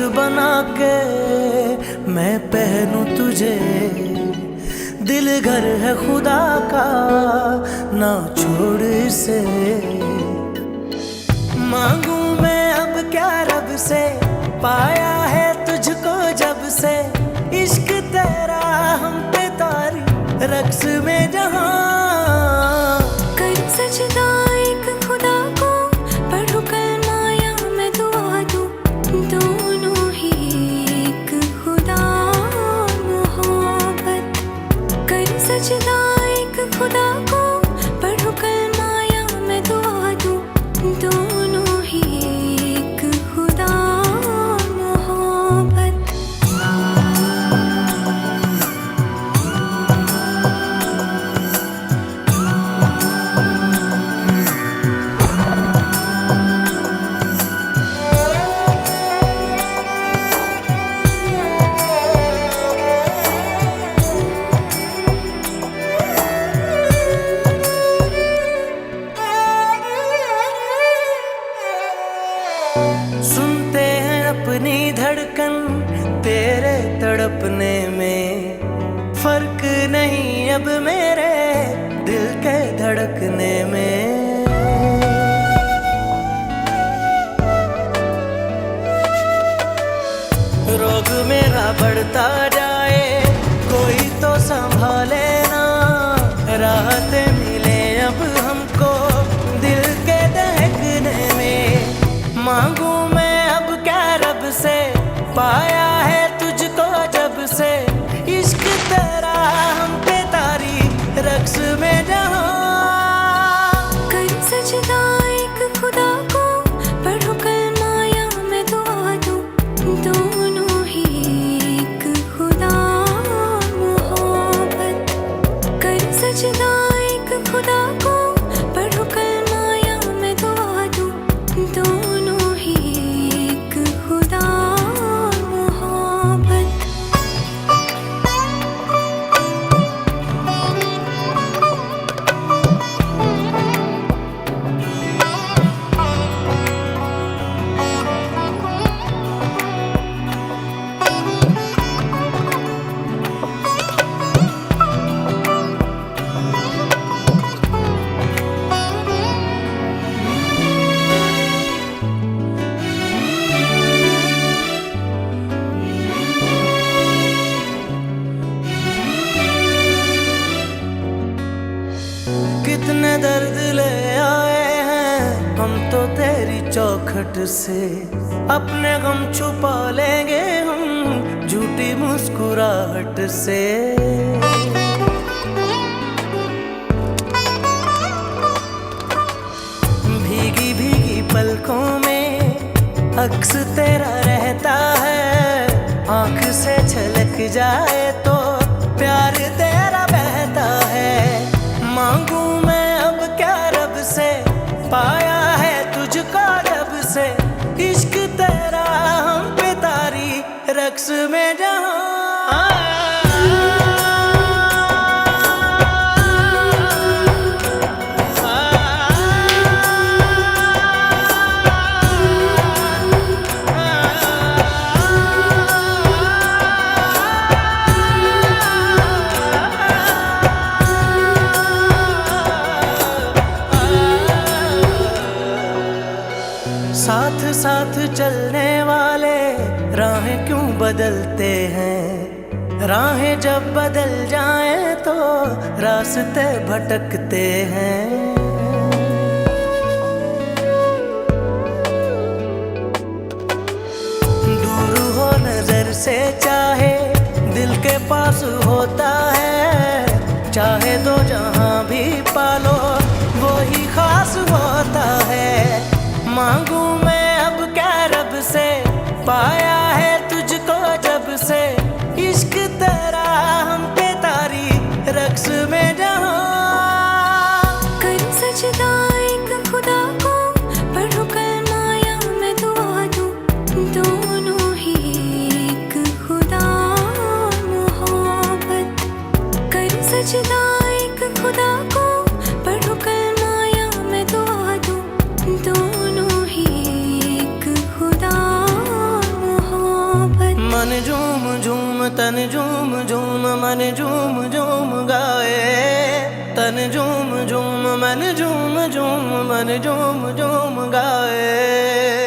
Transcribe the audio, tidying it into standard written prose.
बना के मैं पहनूं तुझे। दिल घर है खुदा का, ना छोड़ इसे। मांगू मैं अब क्या रब से, पाया है तुझको जब से। इश्क तेरा हम पे तारी रक्स में जहां। कर सजदा एक खुदा को, पढ़ूं कलमा या मैं दुआ दूं। दोनों ही एक खुदा मोहब्बत। कर सजदा एक खुदा को, पढ़ूं कलमा या मैं दुआ दूं। दोनों ही एक खुदा मोहब्बत। सुनते हैं अपनी धड़कन तेरे तड़पने में। फर्क नहीं अब मेरे दिल के धड़कने में। रोग मेरा बढ़ता जाए, कोई तो संभाले ना। राहतें मिले अब हमको दिल के दहकने में। मांगू मैं अब क्या रब से, पाया है तुझको जब से। इश्क तेरा हम पे तारी रक्स में जहां। कर सजदा एक खुदा को, पढ़ूं कलमा या मैं दुआ दूं। दोनों ही एक खुदा मोहब्बत। कर सजदा एक खुदा को, पढ़ूं कलमा या मैं दुआ दूं। दोनों ही एक खुदा मोहब्बत। कितने दर्द ले आए हैं हम तो तेरी चौखट से। अपने गम छुपा लेंगे हम झूठी मुस्कुराहट से। भीगी भीगी पलकों में अक्स तेरा रहता है। आंख से छलक जाए तो प्यार तेरा बहता है। मांगू मैं अब क्या रब से, पाया है तुझको जब से। इश्क तेरा हम पे तारी रक्स में जहां। साथ साथ चलने वाले राहें क्यों बदलते हैं। राहें जब बदल जाएं तो रास्ते भटकते हैं। दूर हो नजर से चाहे दिल के पास होता है। चाहे तो जहां भी पालो वो ही खास होता है। मांगू मैं अब क्या रब से, पाया है तुझको जब से। इश्क तेरा हम पे तारी रक्स में जहां। कर सजदा एक खुदा को, पढ़ूं कलमा या मैं दुआ दूं। दोनों ही एक खुदा मोहब्बत। कर सजदा एक खुदा को, पढ़ूं कलमा या मैं दुआ दूं। दोनों ही एक खुदा मोहब्बत। मन झूम झूम तन झूम झूम मन झूम झूम गाए, तन झूम झूम मन झूम झूम मन झूम झूम गाए।